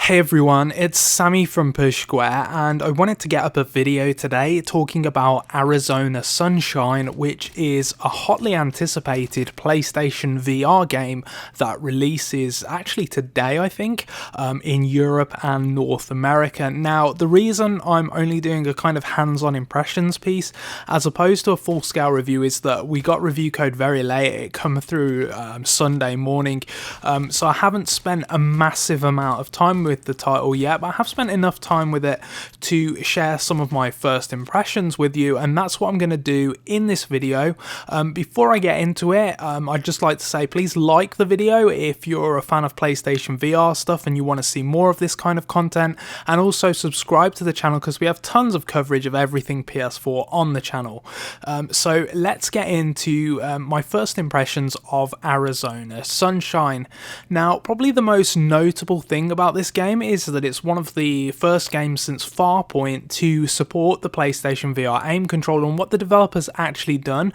Hey everyone, it's Sammy from Push Square, and I wanted to get up a video today talking about Arizona Sunshine, which is a hotly anticipated PlayStation VR game that releases actually today, I think, in Europe and North America. Now, the reason I'm only doing a kind of hands-on impressions piece as opposed to a full-scale review is that we got review code very late. It came through Sunday morning, so I haven't spent a massive amount of time with the title yet, but I have spent enough time with it to share some of my first impressions with you, and that's what I'm going to do in this video. Before I get into it, I'd just like to say please like the video if you're a fan of PlayStation VR stuff and you want to see more of this kind of content, and also subscribe to the channel because we have tons of coverage of everything PS4 on the channel. So let's get into my first impressions of Arizona Sunshine. Now, probably the most notable thing about this game is that it's one of the first games since Farpoint to support the PlayStation VR aim controller, and what the developers actually done,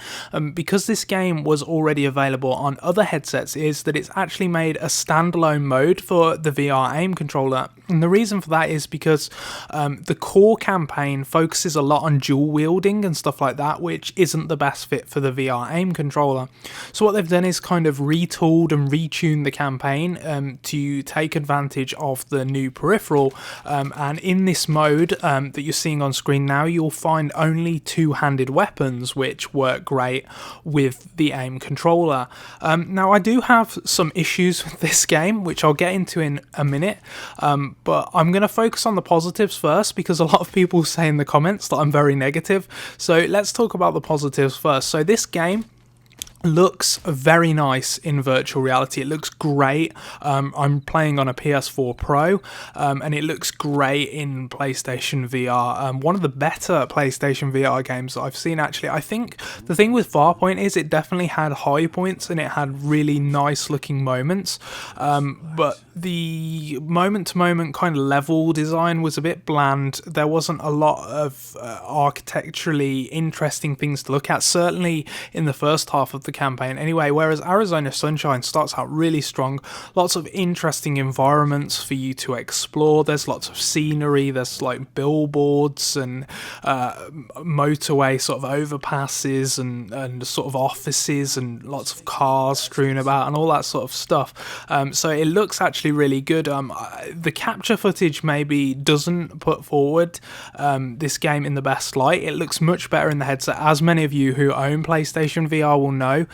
because this game was already available on other headsets, is that it's actually made a standalone mode for the VR aim controller. And the reason for that is because the core campaign focuses a lot on dual wielding and stuff like that, which isn't the best fit for the VR aim controller. So what they've done is kind of retooled and retuned the campaign to take advantage of the new peripheral, and in this mode that you're seeing on screen now, you'll find only two-handed weapons which work great with the aim controller. Now, I do have some issues with this game which I'll get into in a minute, but I'm going to focus on the positives first because a lot of people say in the comments that I'm very negative. So let's talk about the positives first. So this game looks very nice in virtual reality. It looks great. I'm playing on a PS4 Pro, and it looks great in PlayStation VR. One of the better PlayStation VR games that I've seen, actually. I think the thing with Farpoint is it definitely had high points and it had really nice looking moments, but the moment-to-moment kind of level design was a bit bland. There wasn't a lot of architecturally interesting things to look at, certainly in the first half of the campaign anyway, whereas Arizona Sunshine starts out really strong. Lots of interesting environments for you to explore. There's lots of scenery, there's like billboards and motorway sort of overpasses and sort of offices and lots of cars strewn about and all that sort of stuff. So it looks actually really good. The capture footage maybe doesn't put forward this game in the best light. It looks much better in the headset. As many of you who own PlayStation VR will know,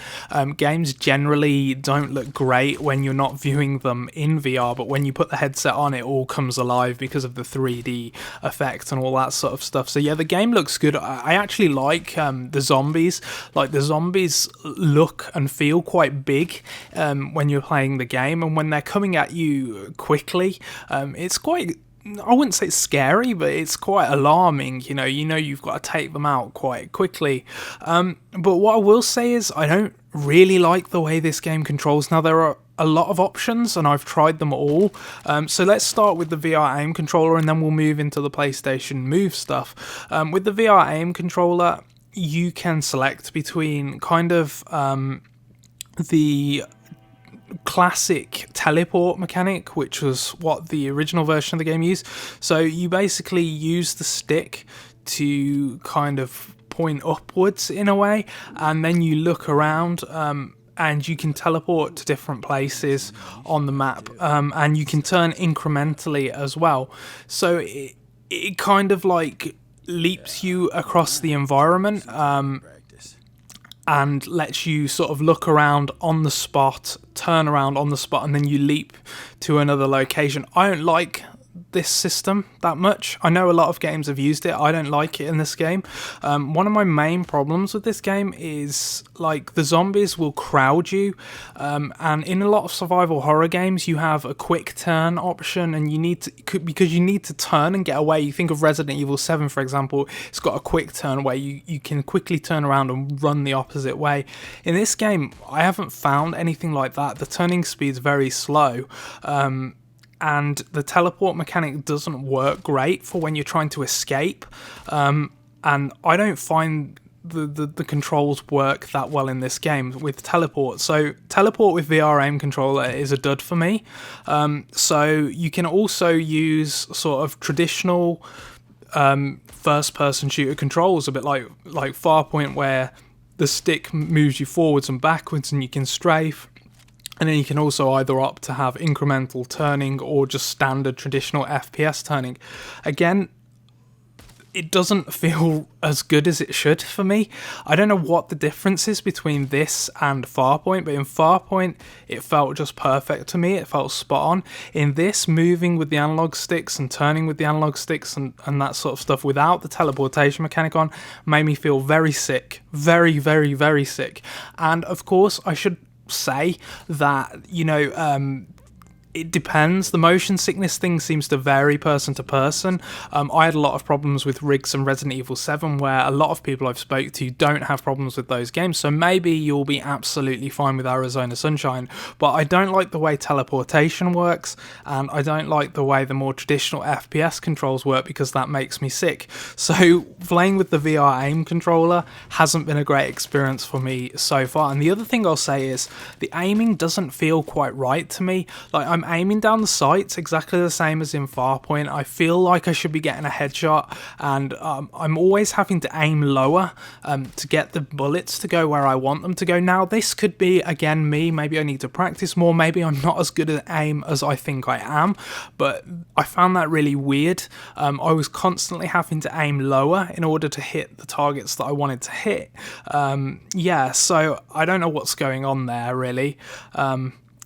games generally don't look great when you're not viewing them in VR, but when you put the headset on, it all comes alive because of the 3D effect and all that sort of stuff. So yeah, the game looks good. I actually like the zombies. Like, the zombies look and feel quite big when you're playing the game, and when they're coming at you quickly, it's quite, I wouldn't say it's scary, but it's quite alarming. You know you've got to take them out quite quickly. But what I will say is I don't really like the way this game controls. Now, there are a lot of options and I've tried them all. So let's start with the VR aim controller and then we'll move into the PlayStation Move stuff. With the VR aim controller, you can select between kind of the classic teleport mechanic, which was what the original version of the game used. So you basically use the stick to kind of point upwards in a way, and then you look around and you can teleport to different places on the map, and you can turn incrementally as well. So it kind of like leaps you across the environment, and lets you sort of look around on the spot, turn around on the spot, and then you leap to another location. I don't like this system that much. I know a lot of games have used it. I don't like it in this game. One of my main problems with this game is like the zombies will crowd you, and in a lot of survival horror games you have a quick turn option, and you need to, because you need to turn and get away. You think of Resident Evil 7, for example. It's got a quick turn where you can quickly turn around and run the opposite way. In this game, I haven't found anything like that. The turning speed's very slow, and the teleport mechanic doesn't work great for when you're trying to escape, and I don't find the controls work that well in this game with teleport. So teleport with VR aim controller is a dud for me. So you can also use sort of traditional first person shooter controls, a bit like Farpoint, where the stick moves you forwards and backwards and you can strafe. And then you can also either opt to have incremental turning or just standard traditional FPS turning. Again, it doesn't feel as good as it should for me. I don't know what the difference is between this and Farpoint, but in Farpoint, it felt just perfect to me. It felt spot on. In this, moving with the analog sticks and turning with the analog sticks and that sort of stuff without the teleportation mechanic on made me feel very sick. Very, very, very sick. And of course, I should say that, it depends. The motion sickness thing seems to vary person to person. I had a lot of problems with Riggs and Resident Evil 7, where a lot of people I've spoke to don't have problems with those games, so maybe you'll be absolutely fine with Arizona Sunshine. But I don't like the way teleportation works, and I don't like the way the more traditional FPS controls work, because that makes me sick. So playing with the VR aim controller hasn't been a great experience for me so far. And the other thing I'll say is the aiming doesn't feel quite right to me. Like, I'm aiming down the sights exactly the same as in Farpoint. I feel like I should be getting a headshot, and I'm always having to aim lower to get the bullets to go where I want them to go. Now, this could be, again, me. Maybe I need to practice more. Maybe I'm not as good at aim as I think I am, but I found that really weird. I was constantly having to aim lower in order to hit the targets that I wanted to hit. So I don't know what's going on there, really.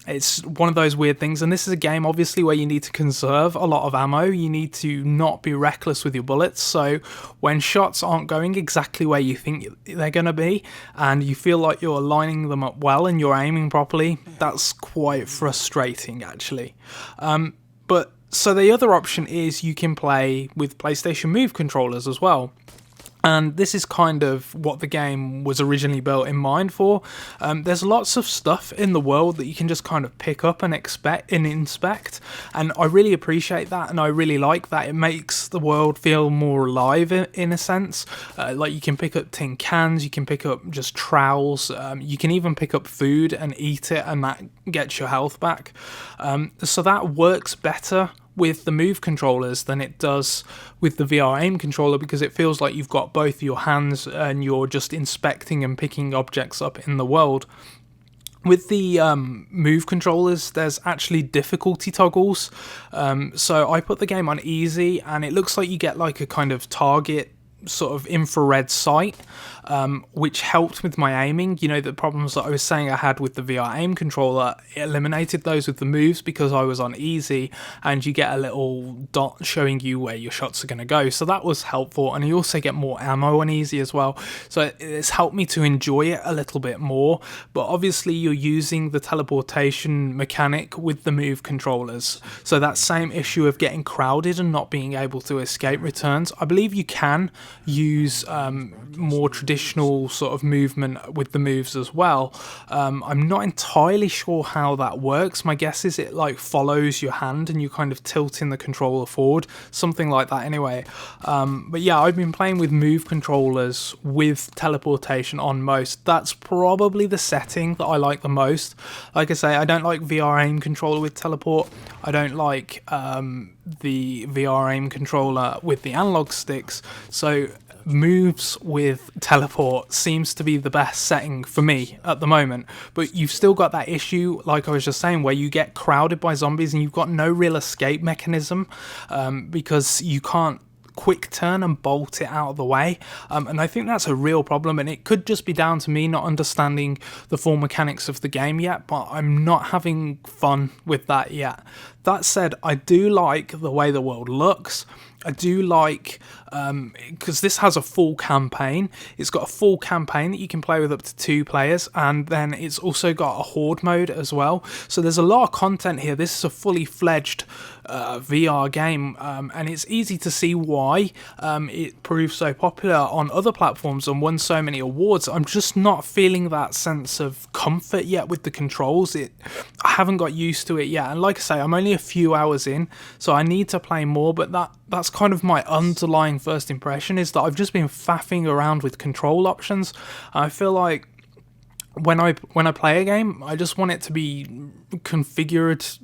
It's one of those weird things, and this is a game obviously where you need to conserve a lot of ammo. You need to not be reckless with your bullets, so when shots aren't going exactly where you think they're going to be, and you feel like you're lining them up well and you're aiming properly, that's quite frustrating, actually. So the other option is you can play with PlayStation Move controllers as well. And this is kind of what the game was originally built in mind for. There's lots of stuff in the world that you can just kind of pick up and inspect. And I really appreciate that, and I really like that. It makes the world feel more alive in a sense. Like, you can pick up tin cans, you can pick up just trowels, you can even pick up food and eat it, and that gets your health back. So that works better with the Move controllers than it does with the VR aim controller, because it feels like you've got both your hands and you're just inspecting and picking objects up in the world. With the Move controllers, there's actually difficulty toggles. So I put the game on easy, and it looks like you get like a kind of target sort of infrared sight, which helped with my aiming. The problems that I was saying I had with the VR aim controller, it eliminated those with the moves because I was on easy, and you get a little dot showing you where your shots are going to go. So that was helpful, and you also get more ammo on easy as well. So it's helped me to enjoy it a little bit more. But obviously you're using the teleportation mechanic with the Move controllers. So that same issue of getting crowded and not being able to escape returns. I believe you can use more traditional sort of movement with the moves as well. I'm not entirely sure how that works. My guess is it like follows your hand and you kind of tilting the controller forward, something like that anyway. But yeah, I've been playing with Move controllers with teleportation on most. That's probably the setting that I like the most. Like I say, I don't like VR aim controller with teleport. I don't like the VR aim controller with the analog sticks. So moves with teleport seems to be the best setting for me at the moment. But you've still got that issue, like I was just saying, where you get crowded by zombies and you've got no real escape mechanism, because you can't quick turn and bolt it out of the way, and I think that's a real problem, and it could just be down to me not understanding the full mechanics of the game yet, but I'm not having fun with that yet. That said, I do like the way the world looks. I do like, because this has a full campaign. It's got a full campaign that you can play with up to 2 players, and then it's also got a horde mode as well. So there's a lot of content here. This is a fully fledged VR game, and it's easy to see why it proved so popular on other platforms and won so many awards. I'm just not feeling that sense of comfort yet with the controls. I haven't got used to it yet, and like I say, I'm only a few hours in, so I need to play more, but that that's kind of my underlying first impression, is that I've just been faffing around with control options. I feel like when I play a game, I just want it to be configured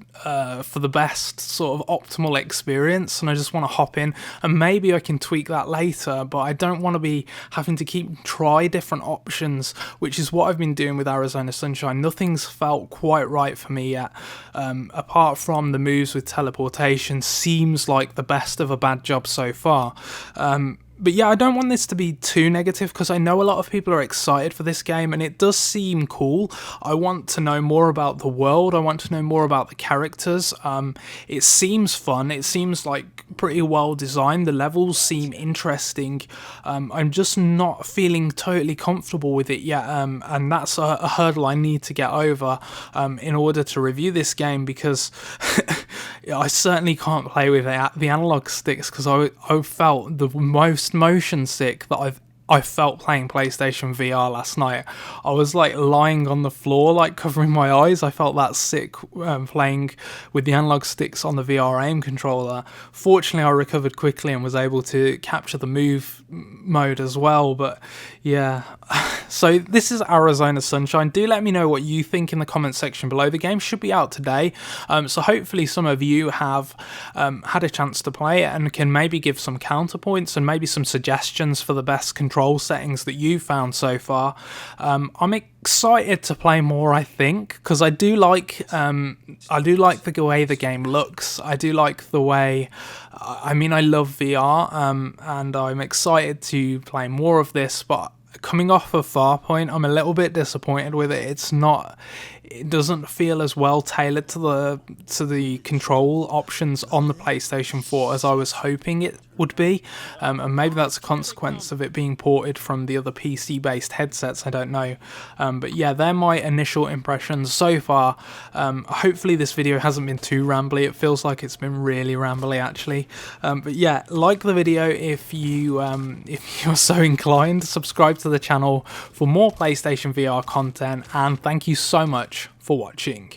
for the best sort of optimal experience, and I just want to hop in, and maybe I can tweak that later, but I don't want to be having to try different options, which is what I've been doing with Arizona Sunshine. Nothing's felt quite right for me yet, apart from the moves with teleportation. Seems like the best of a bad job so far. But yeah, I don't want this to be too negative, because I know a lot of people are excited for this game and it does seem cool. I want to know more about the world, I want to know more about the characters. It seems fun, it seems like pretty well designed, the levels seem interesting. I'm just not feeling totally comfortable with it yet, and that's a hurdle I need to get over in order to review this game, because I certainly can't play with the analog sticks, because I felt the most motion sick that I felt playing PlayStation VR last night. I was like lying on the floor, like covering my eyes. I felt that sick playing with the analog sticks on the VR aim controller. Fortunately, I recovered quickly and was able to capture the move mode as well. But yeah, so this is Arizona Sunshine. Do let me know what you think in the comment section below. The game should be out today, so hopefully some of you have had a chance to play it and can maybe give some counterpoints and maybe some suggestions for the best control settings that you found so far. I'm excited to play more, I think, because I do like the way the game looks. I do like the way, I mean, I love VR, and I'm excited to play more of this, but coming off of Farpoint, I'm a little bit disappointed with it. It doesn't feel as well tailored to the control options on the PlayStation 4 as I was hoping it would be, and maybe that's a consequence of it being ported from the other PC-based headsets, I don't know. But yeah, they're my initial impressions so far. Hopefully this video hasn't been too rambly. It feels like it's been really rambly, actually. But yeah, like the video if you're so inclined. Subscribe to the channel for more PlayStation VR content, and thank you so much for watching.